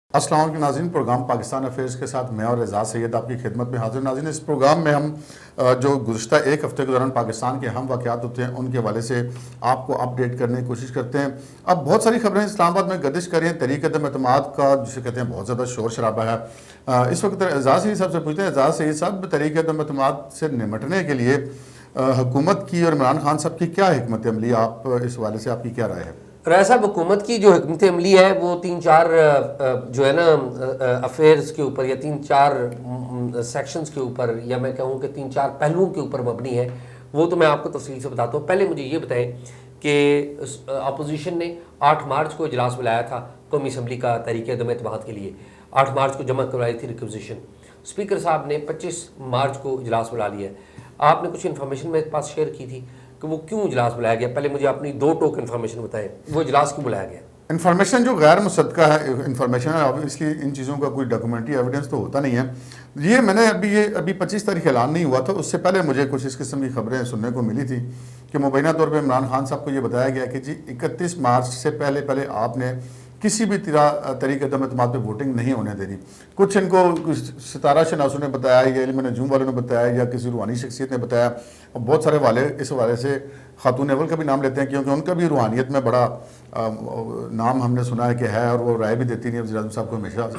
अस्सलाम वालेकुम नाज़रीन, प्रोग्राम पाकिस्तान अफेयर्स के साथ मैं और एजाज़ सैयद आपकी खिदमत में हाजिर। नाज़रीन, इस प्रोग्राम में हम जो गुज़श्ता एक हफ़्ते के दौरान पाकिस्तान के अहम वाक़यात होते हैं उनके हवाले से आपको अपडेट करने की कोशिश करते हैं। अब बहुत सारी खबरें इस्लामाबाद में गर्दिश कर रही हैं। तहरीक अदम एतमाद का जिसे कहते हैं बहुत ज़्यादा शोर शराबा है। इस वक्त एजाज़ सैयद साहब से पूछते हैं, एजाज़ सैयद साहब, तहरीक अदम एतमाद से निमटने के लिए हुकूमत की और इमरान खान साहब की क्या हिकमत अमली, आप इस हवाले से आपकी क्या राय है? राय साहब, हुकूमत की जो हिकमत अमली है वो तीन चार जो है ना अफेयर्स के ऊपर या तीन चार सेक्शंस के ऊपर, या मैं कहूँ कि तीन चार पहलुओं के ऊपर मबनी है। वो तो मैं आपको तफसील से बताता हूँ। पहले मुझे ये बताएं कि अपोजिशन ने 8 मार्च को इजलास बुलाया था कौमी असम्बली का तहरीक अदम एतमाद के लिए। 8 मार्च को जमा करवाई थी रिक्विजिशन। स्पीकर साहब ने 25 मार्च को इजलास बुला लिया। आपने कुछ इन्फॉर्मेशन मेरे पास शेयर की थी कि वो क्यों इजलास बुलाया गया। पहले मुझे अपनी 2 टोक इन्फॉर्मेशन बताएं, वो इजलास क्यों बुलाया गया। इन्फॉर्मेशन जो गैर मुसद्दका है इन्फॉर्मेशन है, ऑब्वियसली इन चीज़ों का कोई डॉक्यूमेंट्री एविडेंस तो होता नहीं है। ये मैंने अभी 25 तारीख ऐलान नहीं हुआ था, उससे पहले मुझे कुछ इस किस्म की खबरें सुनने को मिली थी कि मुबैना तौर पे इमरान खान साहब को ये बताया गया कि जी 31 मार्च से पहले पहले आपने किसी भी तरीके अदम एतमाद पे वोटिंग नहीं होने देनी। कुछ इनको सितारा शनासों ने बताया या इल्म नजूम वालों ने बताया या किसी रूहानी शख्सियत ने बताया, और बहुत सारे वाले इस हवाले से खातून अव्वल का भी नाम लेते हैं क्योंकि उनका भी रूहानियत में बड़ा नाम हमने सुना है कि है, और वो राय भी देती रही है वज़ीर आज़म साहब को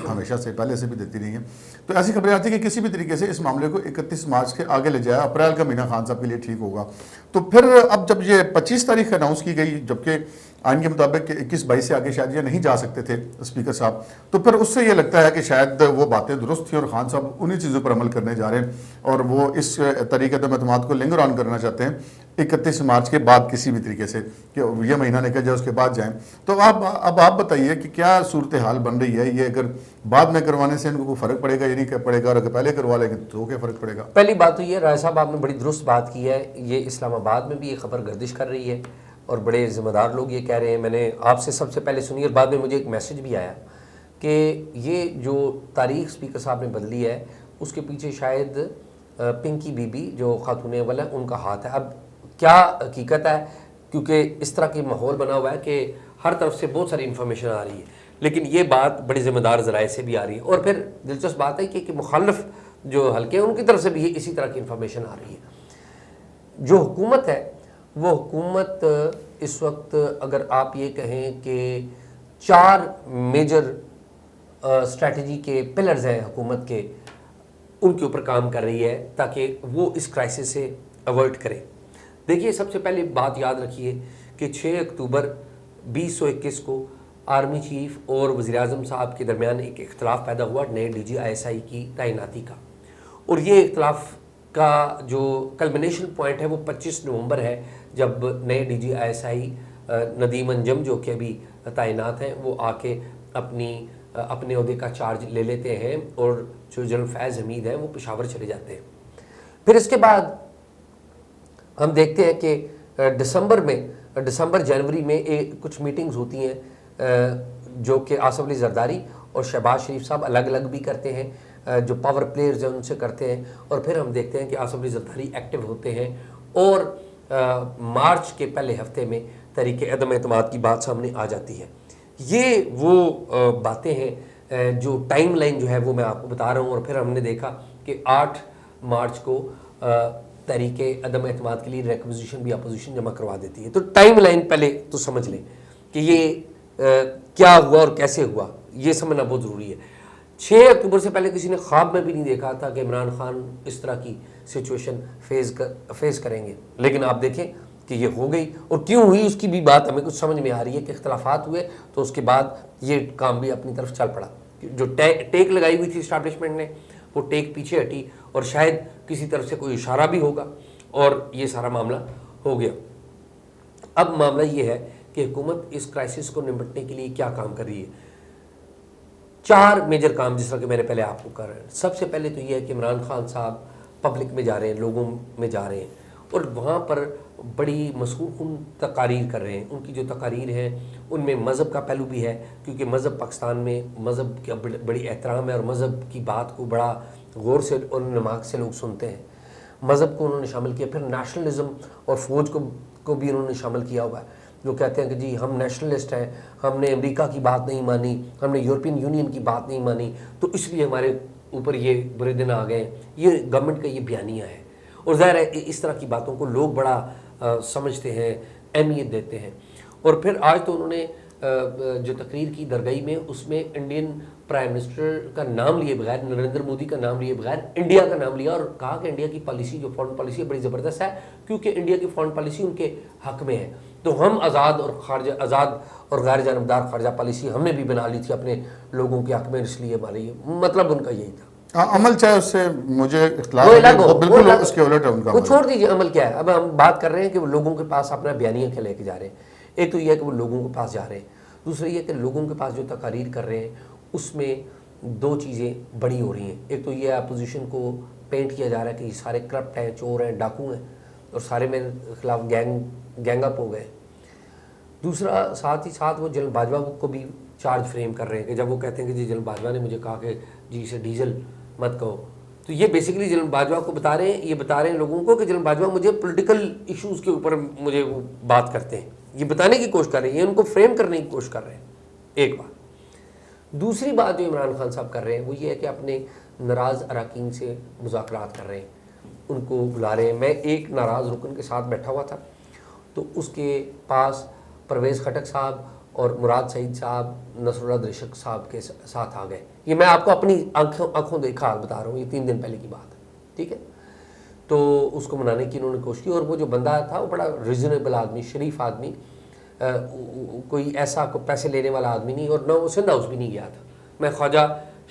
हमेशा से पहले से भी देती रही हैं। तो ऐसी खबरें आती है कि किसी भी तरीके से इस मामले को 31 मार्च के आगे ले जाया, अप्रैल का महीना खान साहब के लिए ठीक होगा। तो फिर अब जब ये 25 तारीख अनाउंस की गई, जबकि आइन के मुताबिक 21-22 से आगे शायद ये नहीं जा सकते थे स्पीकर साहब, तो फिर उससे ये लगता है कि शायद वो बातें दुरुस्त थी और खान साहब उन्हीं चीज़ों पर अमल करने जा रहे हैं और वो इस तरीके अदम एतमाद को लिंगर ऑन करना चाहते हैं 31 मार्च के बाद किसी भी तरीके से, कि ये महीना निकल जाए उसके बाद जाएं। तो अब आप बताइए कि क्या सूरत हाल बन रही है। ये अगर बाद में करवाने से इनको कोई फ़र्क पड़ेगा या नहीं पड़ेगा, और अगर पहले करवा लेंगे तो क्या फ़र्क पड़ेगा? पहली बात तो ये, राय साहब आपने बड़ी दुरुस्त बात की है। ये इस्लामाबाद में भी ये खबर गर्दिश कर रही है और बड़े ज़िम्मेदार लोग ये कह रहे हैं। मैंने आपसे सबसे पहले सुनी और बाद में मुझे एक मैसेज भी आया कि ये जो तारीख स्पीकर साहब ने बदली है उसके पीछे शायद पिंकी बीबी जो खातून अव्वल है उनका हाथ है। अब क्या हकीकत है, क्योंकि इस तरह की माहौल बना हुआ है कि हर तरफ से बहुत सारी इन्फॉर्मेशन आ रही है, लेकिन ये बात बड़े ज़िम्मेदार ज़राए से भी आ रही है। और फिर दिलचस्प बात है कि मुखालिफ जो हल्के हैं उनकी तरफ से भी इसी तरह की इन्फॉर्मेशन आ रही है। जो हुकूमत है वो हुकूमत इस वक्त, अगर आप ये कहें कि 4 मेजर स्ट्रैटेजी के पिलर्स हैं हुकूमत के, उनके ऊपर काम कर रही है ताकि वो इस क्राइसिस से अवॉइड करें। देखिए, सबसे पहले बात याद रखिए कि 6 अक्टूबर 2021 को आर्मी चीफ और वज़ीर आज़म साहब के दरमियान एक इख्तलाफ पैदा हुआ नए DGISI की तैनाती का, और ये इख्तलाफ का जो कल्मिनेशन पॉइंट है वो 25 नवंबर है, जब नए DGISI नदीम अंजम जो कि अभी तैनात हैं वो आके अपने ओहदे का चार्ज ले लेते हैं, और जो जनरल फैज़ हमीद हैं वो पेशावर चले जाते हैं। फिर इसके बाद हम देखते हैं कि दिसंबर जनवरी में कुछ मीटिंग्स होती हैं जो कि आसिफ अली जरदारी और शहबाज शरीफ साहब अलग अलग भी करते हैं, जो पावर प्लेयर्स हैं उनसे करते हैं। और फिर हम देखते हैं कि आसिफ अली जरदारी एक्टिव होते हैं और मार्च के पहले हफ्ते में तहरीक अदम एतमाद की बात सामने आ जाती है। ये वो बातें हैं जो टाइम लाइन जो है वो मैं आपको बता रहा हूँ। और फिर हमने देखा कि 8 मार्च को तहरीक अदम एतमाद के लिए रिक्विजिशन भी अपोजिशन जमा करवा देती है। तो टाइम लाइन पहले तो समझ लें कि ये क्या हुआ और कैसे हुआ, ये समझना बहुत ज़रूरी है। 6 अक्टूबर से पहले किसी ने ख्वाब में भी नहीं देखा था कि इमरान खान इस तरह की सिचुएशन फेस करेंगे, लेकिन आप देखें कि ये हो गई। और क्यों हुई उसकी भी बात हमें कुछ समझ में आ रही है कि इख्तलाफात हुए तो उसके बाद ये काम भी अपनी तरफ चल पड़ा। जो टेक लगाई हुई थी इस्टेब्लिशमेंट ने, वो टेक पीछे हटी और शायद किसी तरफ से कोई इशारा भी होगा और ये सारा मामला हो गया। अब मामला ये है कि हुकूमत इस क्राइसिस को निपटने के लिए क्या काम कर रही है। 4 मेजर काम जिस तरह के मैंने पहले आपको कर रहे हैं। सबसे पहले तो ये है कि इमरान खान साहब पब्लिक में जा रहे हैं, लोगों में जा रहे हैं और वहाँ पर बड़ी मसरूफ़ुन तकारीर कर रहे हैं। उनकी जो तकारीर हैं उनमें मज़हब का पहलू भी है, क्योंकि मज़हब पाकिस्तान में मज़हब का बड़ी एहतराम है और मज़हब की बात को बड़ा गौर से और नमाक से लोग सुनते हैं। मज़हब को उन्होंने शामिल किया, फिर नेशनलिज़म और फ़ौज को भी उन्होंने शामिल किया हुआ है। जो कहते हैं कि जी हम नेशनलिस्ट हैं, हमने अमेरिका की बात नहीं मानी, हमने यूरोपियन यूनियन की बात नहीं मानी, तो इसलिए हमारे ऊपर ये बुरे दिन आ गए। ये गवर्नमेंट का ये बयानिया है। और ज़ाहिर है इस तरह की बातों को लोग बड़ा समझते हैं, अहमियत देते हैं। और फिर आज तो उन्होंने जो तकरीर की दरगाही में, उसमें इंडियन प्राइम मिनिस्टर का नाम लिए बगैर, नरेंद्र मोदी का नाम लिए बगैर इंडिया का नाम लिया और कहा कि इंडिया की पॉलिसी, जो फॉरेन पॉलिसी है, बड़ी ज़बरदस्त है, क्योंकि इंडिया की फॉरेन पॉलिसी उनके हक में है। तो हम आज़ाद और गैर जानबदार खारजा पॉलिसी हमने भी बना ली थी अपने लोगों के हक में, इसलिए हमारी, मतलब उनका यही था। अमल चाहे उससे मुझे इख्तिलाफ वो है, अलग हो, वो बिल्कुल वो अलग- उसके उलट है उनका वो अमल। छोड़ दीजिए अमल क्या है। अब हम बात कर रहे हैं कि वो लोगों के पास अपना बयानिया क्या लेके जा रहे हैं। एक तो ये है कि वो लोगों के पास जा रहे हैं, दूसरा ये कि लोगों के पास जो तकारीर कर रहे हैं उसमें दो चीज़ें बड़ी हो रही हैं। एक तो ये अपोजिशन को पेंट किया जा रहा है कि ये सारे करप्ट हैं, चोर हैं, डाकू हैं और सारे मेरे खिलाफ गैंगअप हो गए। दूसरा साथ ही साथ वो जनरल बाजवा को भी चार्ज फ्रेम कर रहे हैं कि जब वो कहते हैं कि जी जनरल बाजवा ने मुझे कहा कि जी इसे डीजल मत कहो, तो ये बेसिकली जनरल बाजवा को बता रहे हैं, ये बता रहे हैं लोगों को कि जनरल बाजवा मुझे पॉलिटिकल इश्यूज़ के ऊपर मुझे वो बात करते हैं, ये बताने की कोशिश कर रहे हैं, ये उनको फ्रेम करने की कोशिश कर रहे हैं। एक बात। दूसरी बात जो इमरान खान साहब कर रहे हैं वो ये है कि अपने नाराज़ अरकान से मुज़ाकरात कर रहे हैं, उनको बुला रहे हैं। मैं एक नाराज़ रुकन के साथ बैठा हुआ था, तो उसके पास परवेज़ खटक साहब और मुराद सईद साहब, नसरुल्लाह दरिशक साहब के साथ आ गए। ये मैं आपको अपनी आंखों देखा हाल बता रहा हूँ, ये 3 दिन पहले की बात है, ठीक है। तो उसको मनाने की उन्होंने कोशिश की और वो जो बंदा था वो बड़ा रिजनेबल आदमी, शरीफ आदमी, कोई ऐसा पैसे लेने वाला आदमी नहीं, और न वो सिंध हाउस भी नहीं गया था। मैं ख्वाजा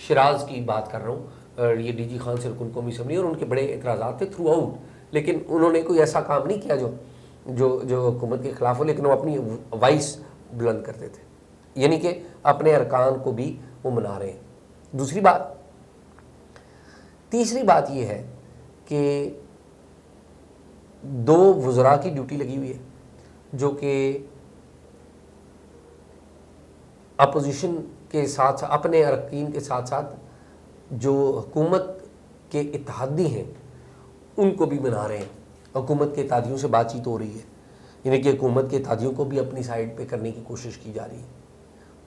शिराज की बात कर रहा हूँ, ये डीजी खान से रुकन कौमी असम्बली, और उनके बड़े एतराज़ात थे थ्रू आउट, लेकिन उन्होंने कोई ऐसा काम नहीं किया जो हुकूमत के ख़िलाफ़ हो, लेकिन वो अपनी वॉइस बुलंद करते थे, यानी कि अपने अरकान को भी वो मना रहे हैं। दूसरी बात। तीसरी बात ये है कि 2 वज़रा की ड्यूटी लगी हुई है जो कि अपोजिशन के साथ, अपने अरकान के साथ साथ जो हुकूमत के इत्तेहादी हैं उनको भी मना रहे हैं। हुकूमत के इत्तेहादियों से बातचीत हो रही है, यानी कि हुकूमत के इत्तेहादियों को भी अपनी साइड पे करने की कोशिश की जा रही है।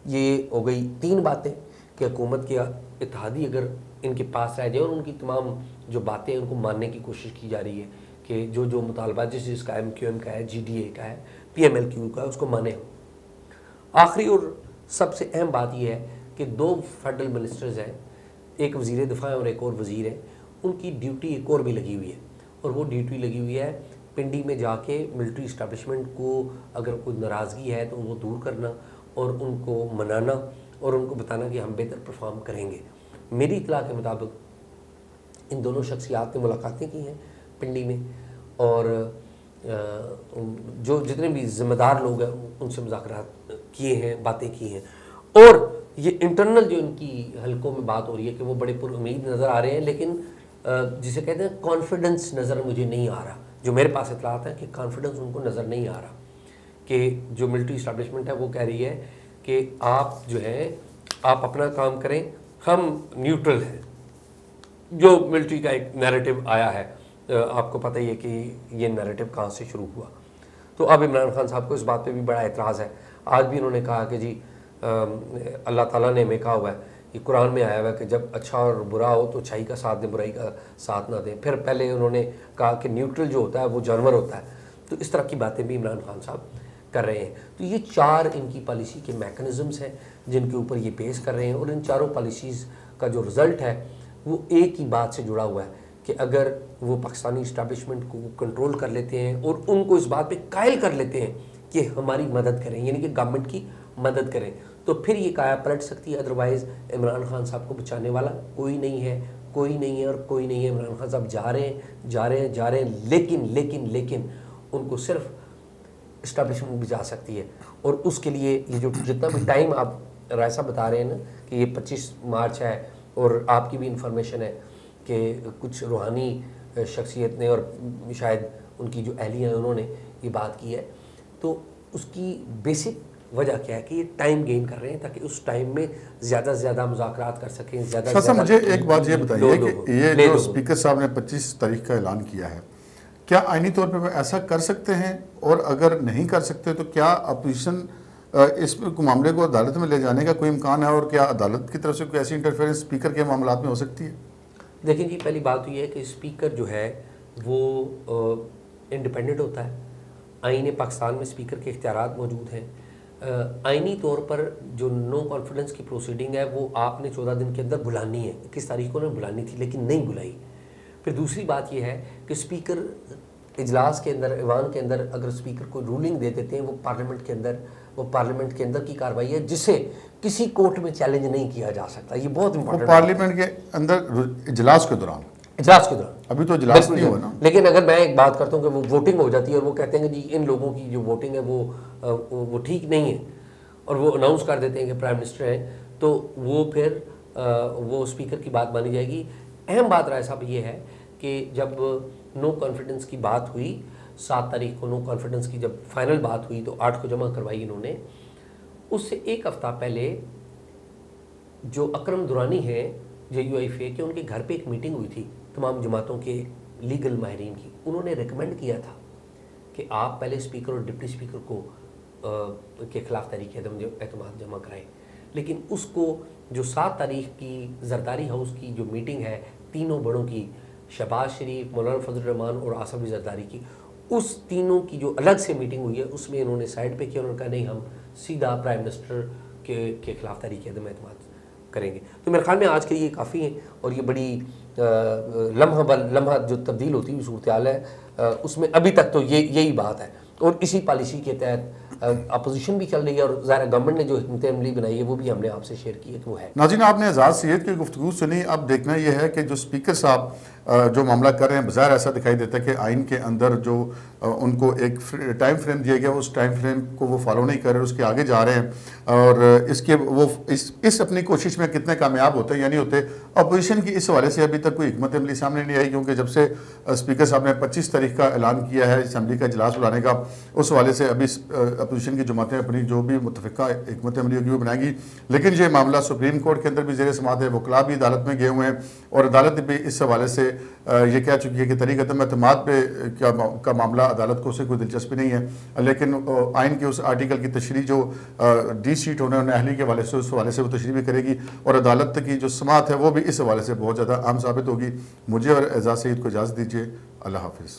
ये हो गई 3 बातें कि हुकूमत के इत्तेहादी अगर इनके पास रह जाए और उनकी तमाम जो बातें हैं उनको मानने की कोशिश की जा रही है कि जो मुतालबा जिसका MQM का है, GDA का है, PMLQ का है, उसको माने। आखिरी और सबसे अहम बात यह है कि 2 फेडरल मिनिस्टर्स हैं, एक वज़ीर दिफा है और एक और वज़ीर है, उनकी ड्यूटी एक और भी लगी हुई है, और वो ड्यूटी लगी हुई है पिंडी में जाके मिलिट्री इस्टेब्लिशमेंट को अगर कोई नाराज़गी है तो वो दूर करना और उनको मनाना और उनको बताना कि हम बेहतर परफॉर्म करेंगे। मेरी इतला के मुताबिक इन दोनों शख्सियात ने मुलाकातें की हैं पिंडी में, और जो जितने भी ज़िम्मेदार लोग हैं उनसे मुज़ाकरात किए हैं, बातें की हैं, और ये इंटरनल जो इनकी हलकों में बात हो रही है कि वो बड़े पुरुमीद नज़र आ रहे हैं, लेकिन जिसे कहते हैं कॉन्फिडेंस नज़र मुझे नहीं आ रहा। जो मेरे पास इतलात है कि कॉन्फिडेंस उनको नज़र नहीं आ रहा, कि जो मिलिट्री इस्टेब्लिशमेंट है वो कह रही है कि आप जो है आप अपना काम करें, हम न्यूट्रल हैं। जो मिलिट्री का एक नैरेटिव आया है, आपको पता ही है कि ये नैरेटिव कहाँ से शुरू हुआ। तो अब इमरान खान साहब को इस बात पे भी बड़ा एतराज़ है। आज भी उन्होंने कहा कि जी अल्लाह ताला ने हमें कहा हुआ है, ये कुरान में आया हुआ है कि जब अच्छा और बुरा हो तो अच्छाई का साथ दें, बुराई का साथ ना दें। फिर पहले उन्होंने कहा कि न्यूट्रल जो होता है वो जानवर होता है। तो इस तरह की बातें भी इमरान खान साहब कर रहे हैं। तो ये 4 इनकी पॉलिसी के मैकेनिज़म्स हैं जिनके ऊपर ये पेश कर रहे हैं, और इन चारों पॉलिसीज़ का जो रिज़ल्ट है वो एक ही बात से जुड़ा हुआ है कि अगर वो पाकिस्तानी इस्टेब्लिशमेंट को कंट्रोल कर लेते हैं और उनको इस बात पे कायल कर लेते हैं कि हमारी मदद करें, यानी कि गवर्नमेंट की मदद करें, तो फिर ये काया पलट सकती है। अदरवाइज़ इमरान खान साहब को बचाने वाला कोई नहीं है, कोई नहीं है और कोई नहीं है। इमरान खान साहब जा रहे हैं, लेकिन उनको सिर्फ इस्टेब्लिशमेंट भी जा सकती है। और उसके लिए ये जो जितना भी टाइम आप रायसा बता रहे हैं ना कि ये 25 मार्च है, और आपकी भी इंफॉर्मेशन है कि कुछ रूहानी शख्सियत ने और शायद उनकी जो अहलिया हैं उन्होंने ये बात की है, तो उसकी बेसिक वजह क्या है कि ये टाइम गेन कर रहे हैं ताकि उस टाइम में ज़्यादा से ज़्यादा मुज़ाकरात कर सकें। ज़्यादा मुझे एक बात ये बताइए कि ये जो स्पीकर साहब ने 25 तारीख का ऐलान किया है, क्या आईनी तौर पे वो ऐसा कर सकते हैं, और अगर नहीं कर सकते तो क्या अपोजिशन इस मामले को अदालत में ले जाने का कोई इम्कान है, और क्या अदालत की तरफ से कोई ऐसी इंटरफेरेंस स्पीकर के मामलात में हो सकती है? देखिए जी, पहली बात तो ये है कि स्पीकर जो है वो इंडिपेंडेंट होता है। आईन पाकिस्तान में स्पीकर के इख्तियारात मौजूद हैं। आइनी तौर पर जो नो कॉन्फिडेंस की प्रोसीडिंग है वो आपने 14 दिन के अंदर बुलानी है। 21 तारीख को उन्हें बुलानी थी लेकिन नहीं बुलाई। फिर दूसरी बात ये है कि स्पीकर इजलास के अंदर, ऐवान के अंदर अगर स्पीकर को रूलिंग दे देते हैं, वो पार्लियामेंट के अंदर की कार्रवाई है जिसे किसी कोर्ट में चैलेंज नहीं किया जा सकता। ये बहुत इंपॉर्टेंट, पार्लियामेंट के अंदर इजलास के दौरान अभी तो इजलास नहीं हुआ ना। लेकिन अगर मैं एक बात करता हूँ कि वो वोटिंग हो जाती है और वो कहते हैं कि जी इन लोगों की जो वोटिंग है वो ठीक नहीं है, और वो अनाउंस कर देते हैं कि प्राइम मिनिस्टर हैं, तो वो फिर वो स्पीकर की बात मानी जाएगी। अहम बात राय साहब ये है कि जब नो कॉन्फिडेंस की बात हुई 7 तारीख को, नो कॉन्फिडेंस की जब फाइनल बात हुई तो 8 को जमा करवाई इन्होंने। उससे एक हफ्ता पहले जो अकरम दुरानी है JUIFA के, उनके घर पे एक मीटिंग हुई थी तमाम जमातों के लीगल माहिरीन की। उन्होंने रिकमेंड किया था कि आप पहले स्पीकर और डिप्टी स्पीकर को के खिलाफ तहरीक एतमाद जमा कराएं। लेकिन उसको जो 7 तारीख की जरदारी हाउस की जो मीटिंग है तीनों बड़ों की, शहबाज शरीफ, मौलाना फजल रहमान और आसफ अली जरदारी की, उस तीनों की जो अलग से मीटिंग हुई है उसमें इन्होंने साइड पे किया। उन्होंने कहा नहीं, हम सीधा प्राइम मिनिस्टर के खिलाफ तहरीक एतमाद करेंगे। तो मेरे ख्याल में आज के लिए काफ़ी है, और ये बड़ी लम्हा जो तब्दील होती हुई सूरत हाल है उसमें अभी तक तो यही बात है, और इसी पॉलिसी के तहत अपोजिशन भी चल रही है, और ज़ाहिर गवर्नमेंट ने जो हिकमत अमली बनाई है वो भी हमने आपसे शेयर की है कि वो है। नाज़रीन, आपने एजाज सैयद की गुफ्तगू सुनी। अब देखना यह है कि जो स्पीकर साहब जो मामला कर रहे हैं, बाज़ाहिर ऐसा दिखाई देता है कि आइन के अंदर जो उनको एक टाइम फ्रेम दिया गया उस टाइम फ्रेम को वो फॉलो नहीं कर रहे, उसके आगे जा रहे हैं, और इसके वो इस अपनी कोशिश में कितने कामयाब होते हैं या नहीं होते। अपोजिशन की इस हवाले से अभी तक कोई हिकमत अमली सामने नहीं आई, क्योंकि जब से स्पीकर साहब ने 25 तारीख का ऐलान किया है असम्बली का इजलास बुलाने का, उस हवाले से अभी अपोजिशन की जमातें अपनी जो भी मुतफ़िका हिकमत अमली होगी वो बनाएंगी। लेकिन ये मामला सुप्रीम कोर्ट के अंदर भी ज़ेर समाअत है, वकला भी अदालत में गए हुए हैं, और अदालत भी इस हवाले से ये कह चुकी है कि तहरीक एतमाद पे का मामला अदालत को उससे कोई दिलचस्पी नहीं है। लेकिन आइन के उस आर्टिकल की तशरीह जो डी सीट होने अहली के हवाले से, उस हवाले से वो तशरीह भी करेगी, और अदालत की जो समाअत है वो भी इस हवाले से बहुत ज़्यादा अहम साबित होगी। मुझे और एजाज सईद को इजाज़त दीजिए। अल्लाह हाफिज़।